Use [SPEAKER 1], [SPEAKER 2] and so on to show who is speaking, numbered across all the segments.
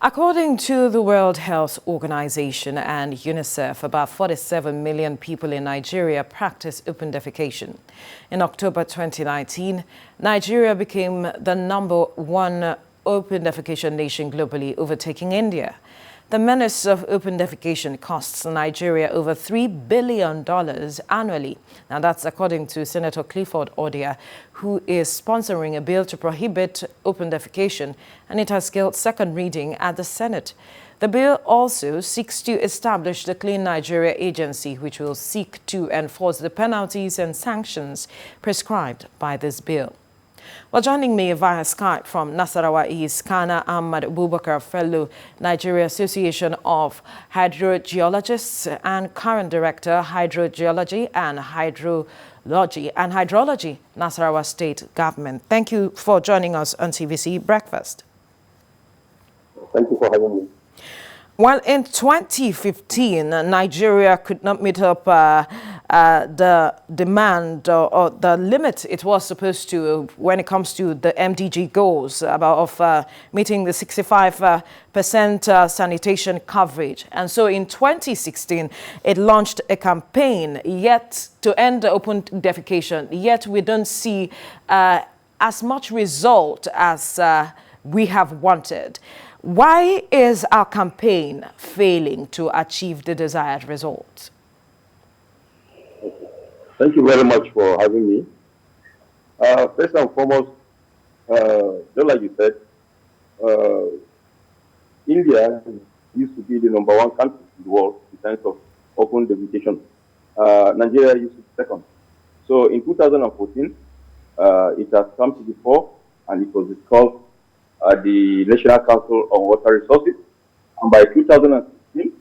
[SPEAKER 1] According to the World Health Organization and UNICEF, about 47 million people in Nigeria practice open defecation. In October 2019, Nigeria became the #1 open defecation nation globally, overtaking India. The menace of open defecation costs Nigeria over $3 billion annually. Now, that's according to Senator Clifford Odia, who is sponsoring a bill to prohibit open defecation, and it has scaled second reading at the Senate. The bill also seeks to establish the Clean Nigeria Agency, which will seek to enforce the penalties and sanctions prescribed by this bill. Well, joining me via Skype from Nasarawa is Kana Ahmad Abubakar, Fellow, Nigeria Association of Hydrogeologists and current Director, Hydrogeology and Hydrology, Nasarawa State Government. Thank you for joining us on TVC Breakfast.
[SPEAKER 2] Thank you for having me.
[SPEAKER 1] Well, in 2015, Nigeria could not meet up the demand or the limit it was supposed to when it comes to the MDG goals of meeting the 65% sanitation coverage. And so in 2016, it launched a campaign to end the open defecation, yet we don't see as much result as we have wanted. Why is our campaign failing to achieve the desired results?
[SPEAKER 2] Thank you very much for having me. First and foremost, just like you said, India used to be the #1 country in the world in terms of open defecation. Nigeria used to be second. So in 2014, it has come to the fore, and it was discussed at the National Council on Water Resources. And by 2016,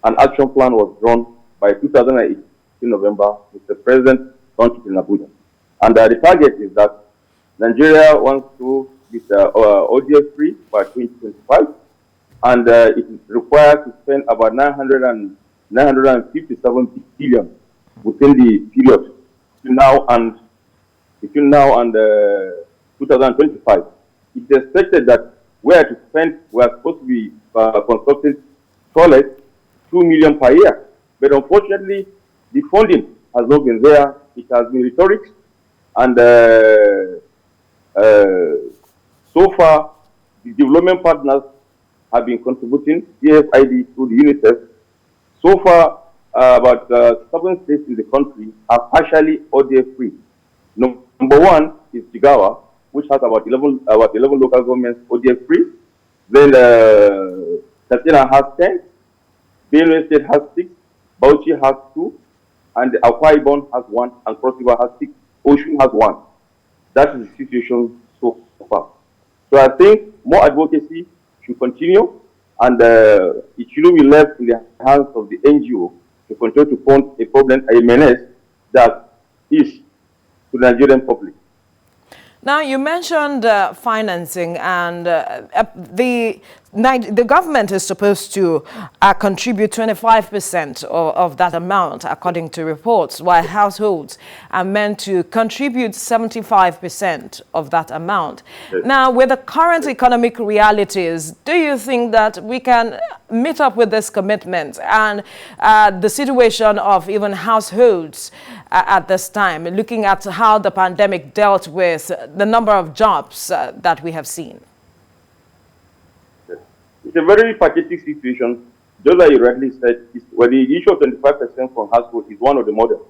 [SPEAKER 2] an action plan was drawn. By 2018, November, Mr. President launched it in Abuja. And the target is that Nigeria wants to be ODF free by 2025, and it is required to spend about 957 billion within the period between now and 2025. It's expected that we are supposed to be constructing toilets 2 million per year. But unfortunately, the funding has not been there. It has been rhetoric. And so far, the development partners have been contributing, DFID through the UNICEF. So far, about 7 states in the country are partially ODF free. Number 1 is Jigawa, which has about 11 local governments ODF free. Then Katsina has 10, Benue State has 6, Bauchi has 2, and Akwa Ibom has 1, and Cross River has 6. Osun has 1. That is the situation so far. So I think more advocacy should continue, and it shouldn't be left in the hands of the NGO to continue to fund a problem, a menace that is to the Nigerian public.
[SPEAKER 1] Now, you mentioned financing, and the government is supposed to contribute 25% of that amount, according to reports, while households are meant to contribute 75% of that amount. Yes. Now, with the current economic realities, do you think that we can meet up with this commitment and the situation of even households at this time, looking at how the pandemic dealt with the number of jobs that we have seen?
[SPEAKER 2] It's a very pathetic situation. Just like you rightly said, where the issue of 25% from household is one of the models.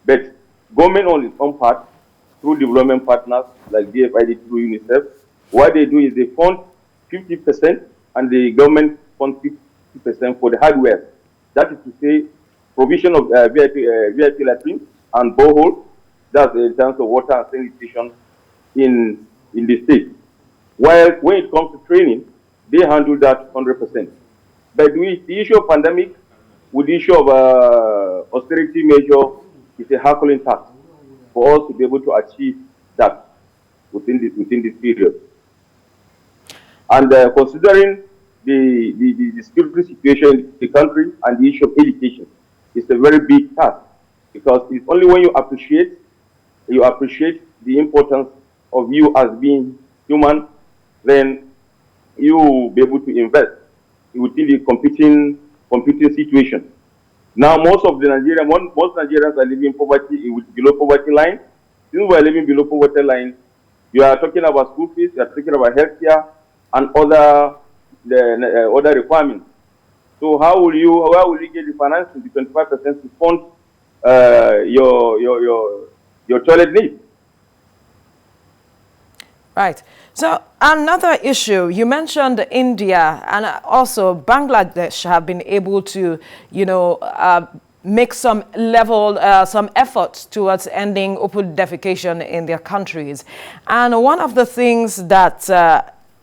[SPEAKER 2] But government on its own part, through development partners like DFID through UNICEF, what they do is they fund 50% and the government funds 50% for the hardware. That is to say, provision of VIP latrines and borehole, that's in terms of water and sanitation in the state. While when it comes to training, they handle that 100%. But with the issue of pandemic, with the issue of austerity measure, it's a Herculean task for us to be able to achieve that within this period. And considering the security situation in the country and the issue of education, it's a very big task, because it's only when you appreciate the importance of you as being human, then you will be able to invest within the competing situation. Now, most Nigerians are living below poverty line. Since we are living below poverty line, you are talking about school fees, you are talking about healthcare, and other requirements. So where will you get the financing, the 25% to fund your toilet needs?
[SPEAKER 1] Right. So another issue, you mentioned India and also Bangladesh have been able to, make some efforts towards ending open defecation in their countries. And one of the things that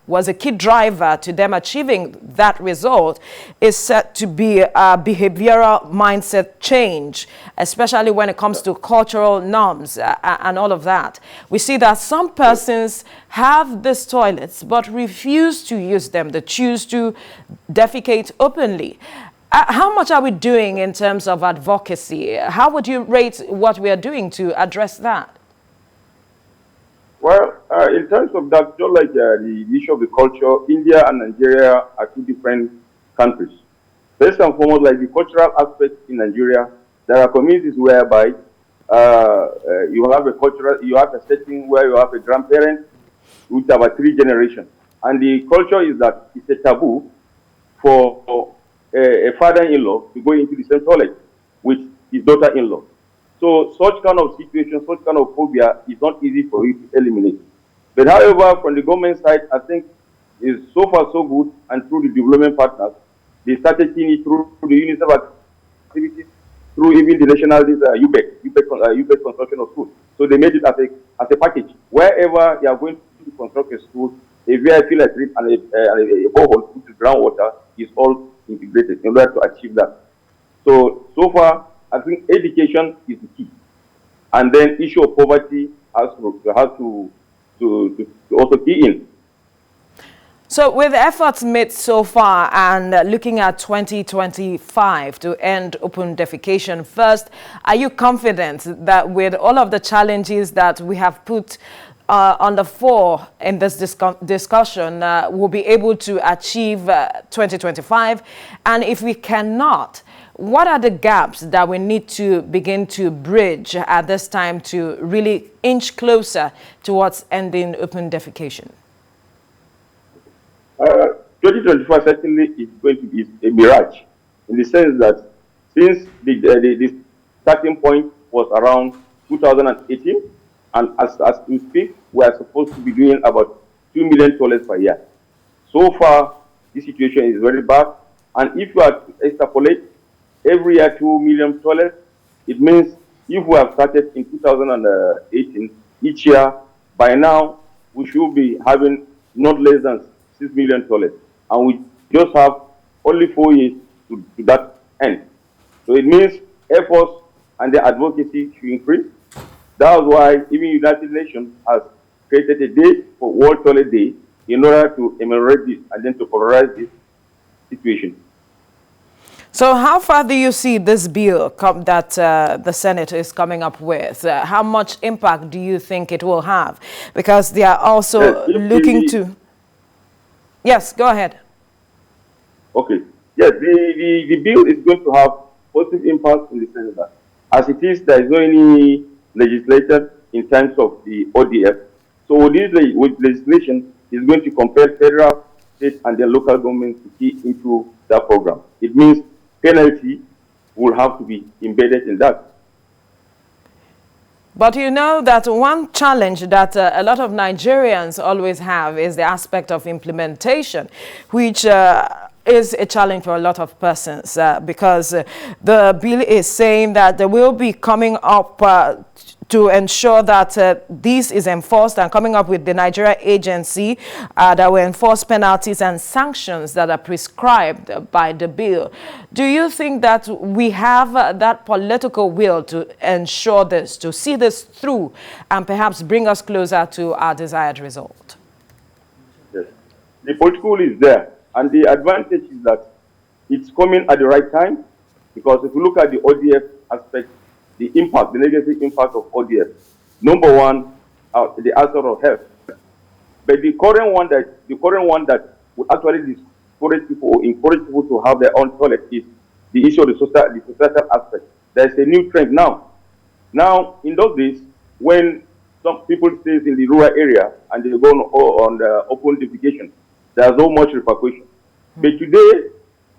[SPEAKER 1] was a key driver to them achieving that result is said to be a behavioral mindset change, especially when it comes to cultural norms and all of that. We see that some persons have these toilets but refuse to use them. They choose to defecate openly. How much are we doing in terms of advocacy? How would you rate what we are doing to address that?
[SPEAKER 2] Well, in terms of that, just like the issue of the culture, India and Nigeria are two different countries. First and foremost, like the cultural aspect in Nigeria, there are communities whereby you have a setting where you have a grandparent with about 3 generations. And the culture is that it's a taboo for a father-in-law to go into the same toilet with his daughter-in-law. So such kind of situation, such kind of phobia is not easy for you to eliminate. But however, from the government side, I think is so far so good, and through the development partners, they started seeing it through the UNICEF activities, through even the national UBEC construction of schools. So they made it as a package. Wherever you are going to construct a school, a VIP electric and a borehole with groundwater is all integrated in order to achieve that. So far, I think education is the key, and then issue of poverty has to also key in.
[SPEAKER 1] So with efforts made so far and looking at 2025 to end open defecation, first, are you confident that with all of the challenges that we have put on the fore in this discussion, we'll be able to achieve 2025? And if we cannot, what are the gaps that we need to begin to bridge at this time to really inch closer towards ending open defecation?
[SPEAKER 2] 2025 certainly is going to be a mirage, in the sense that since the starting point was around 2018, and as we speak, we are supposed to be doing about 2 million toilets per year. So far, this situation is very bad, and if you are to extrapolate every year 2 million toilets, it means if we have started in 2018, each year, by now, we should be having not less than 6 million toilets. And we just have only 4 years to that end. So it means efforts and the advocacy should increase. That's why even United Nations has created a day for World Toilet Day in order to ameliorate this and then to polarize this situation.
[SPEAKER 1] So how far do you see this bill that the Senate is coming up with? How much impact do you think it will have? Because they are also looking to... Yes, go ahead.
[SPEAKER 2] Okay. Yes, the bill is going to have positive impact in the Senate. As it is, there is no any legislator in terms of the ODF. So this legislation is going to compel federal, state, and the local government to key into that program. It means penalty will have to be embedded in that.
[SPEAKER 1] But you know that one challenge that a lot of Nigerians always have is the aspect of implementation, which is a challenge for a lot of persons because the bill is saying that they will be coming up to ensure that this is enforced and coming up with the Nigeria agency that will enforce penalties and sanctions that are prescribed by the bill. Do you think that we have that political will to ensure this, to see this through and perhaps bring us closer to our desired result?
[SPEAKER 2] Yes, the political will is there, and the advantage is that it's coming at the right time, because if you look at the ODF aspect, the impact, the negative impact of ODF. Number one, the aspect of health. But the current one that will actually discourage people or encourage people to have their own toilet is the issue of the societal aspect. There's a new trend now. Now, in those days, when some people stay in the rural area and they go on the open defecation, there's no much repercussion. But today,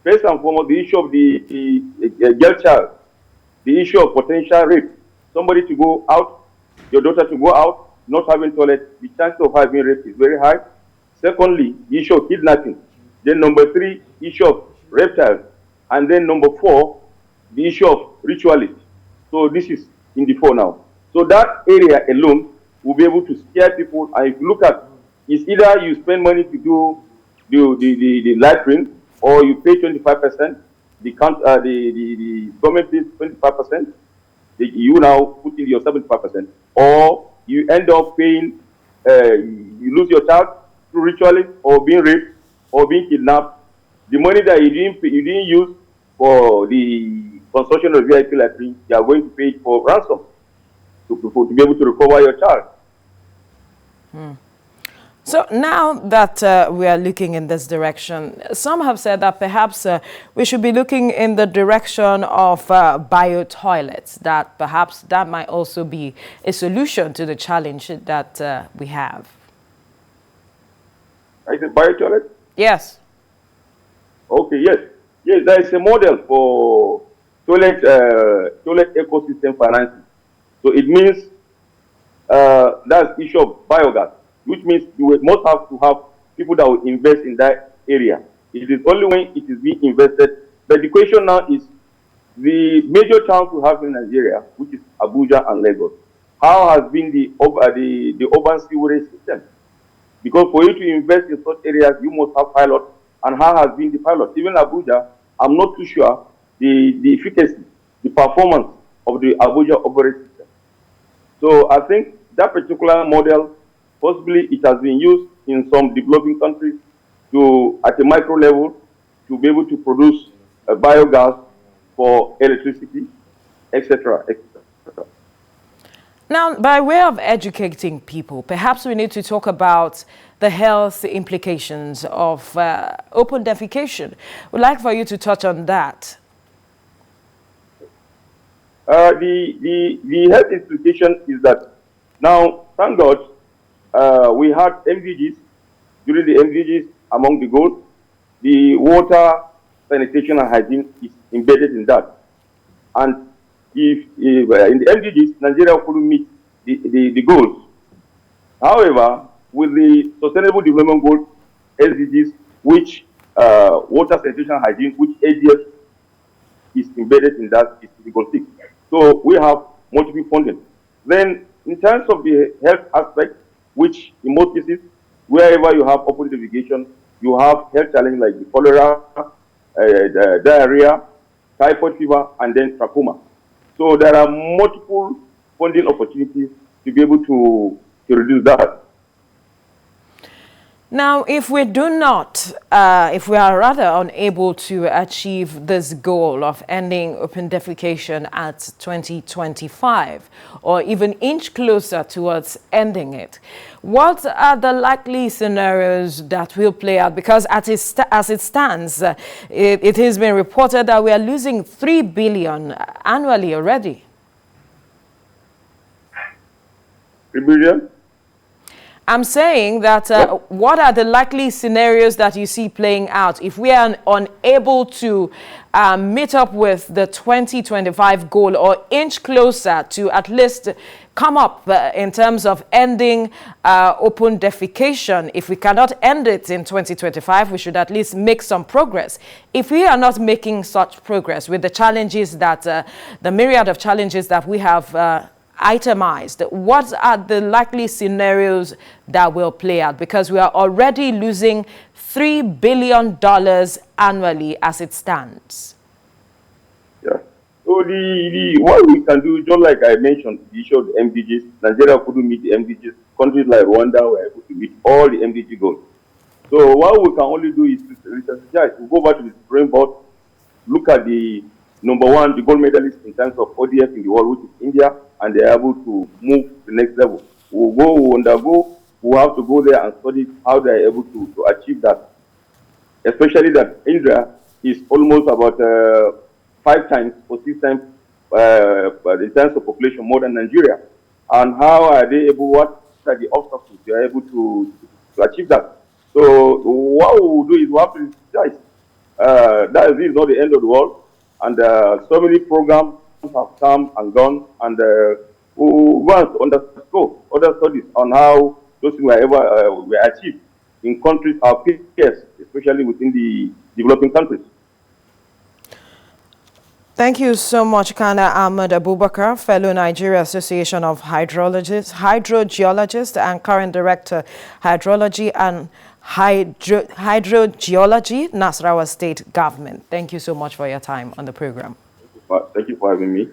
[SPEAKER 2] first and foremost, the issue of the girl child, the issue of potential rape, somebody to go out, your daughter to go out, not having toilet, the chance of having rape is very high. Secondly, the issue of kidnapping. Then number 3, issue of reptiles. And then number 4, the issue of ritualists. So this is in the 4 now. So that area alone will be able to scare people. And if you look at, it's either you spend money to do the lighting, or you pay 25%, the government pays 25%, you now put in your 75%, or you end up paying, you lose your child through ritualism, or being raped, or being kidnapped. The money that you didn't use for the construction of VIP lighting, you are going to pay for ransom to be able to recover your child.
[SPEAKER 1] So now that we are looking in this direction, some have said that perhaps we should be looking in the direction of bio-toilets, that perhaps that might also be a solution to the challenge that we have.
[SPEAKER 2] Is it bio-toilet?
[SPEAKER 1] Yes.
[SPEAKER 2] Okay, yes. Yes, there is a model for toilet ecosystem financing. So it means that's the issue of biogas, which means you must have to have people that will invest in that area. It is only when it is being invested. But the question now is the major towns we have in Nigeria, which is Abuja and Lagos. How has been the urban sewerage system? Because for you to invest in such areas, you must have pilot. And how has been the pilot? Even Abuja, I'm not too sure the efficacy, the performance of the Abuja operating system. So I think that particular model, possibly it has been used in some developing countries to, at a micro level, to be able to produce a biogas for electricity, etc., etc.
[SPEAKER 1] Now, by way of educating people, perhaps we need to talk about the health implications of open defecation. We'd like for you to touch on that.
[SPEAKER 2] The health implication is that now, thank God, we had MDGs. During the MDGs, among the goals, the water, sanitation, and hygiene is embedded in that. And if in the MDGs, Nigeria couldn't meet the goals. However, with the Sustainable Development Goals, SDGs, which water, sanitation, and hygiene, which ADS is embedded in that, is the goal 6. So we have multiple funding. Then, in terms of the health aspect, which in most cases, wherever you have open defecation, you have health challenges like the cholera, the diarrhea, typhoid fever, and then trachoma. So there are multiple funding opportunities to be able to reduce that.
[SPEAKER 1] Now, if we do not, if we are rather unable to achieve this goal of ending open defecation at 2025, or even inch closer towards ending it, what are the likely scenarios that will play out? Because as it stands, it has been reported that we are losing $3 billion annually already.
[SPEAKER 2] $3 billion?
[SPEAKER 1] I'm saying that what are the likely scenarios that you see playing out if we are unable to meet up with the 2025 goal, or inch closer to at least come up in terms of ending open defecation? If we cannot end it in 2025, we should at least make some progress. If we are not making such progress with the challenges that, the myriad of challenges that we have itemized, what are the likely scenarios that will play out? Because we are already losing $3 billion annually as it stands.
[SPEAKER 2] Yeah. So what we can do, just like I mentioned, the issue of the MDGs, Nigeria couldn't meet the MDGs. Countries like Rwanda were able to meet all the MDG goals. So what we can only do is to strategize, to go back to the drawing board, look at the #1, the gold medalist in terms of ODS in the world, which is India, and they are able to move to the next level. We'll undergo, we'll have to go there and study how they are able to achieve that. especially that India is almost about 5 times or 6 times in terms of population more than Nigeria. And how are they able, what are the obstacles they are able to achieve that? So what we will do is we have to decide. That is not the end of the world. And so many programs have come and gone, and we want to underscore other studies on how those things were achieved in countries, our peers, especially within the developing countries.
[SPEAKER 1] Thank you so much, Kana Ahmed Abubakar, Fellow Nigeria Association of Hydrologists, Hydrogeologists, and current Director, Hydrology and Hydrogeology, Nasarawa State Government. Thank you so much for your time on the program.
[SPEAKER 2] Thank you for having me.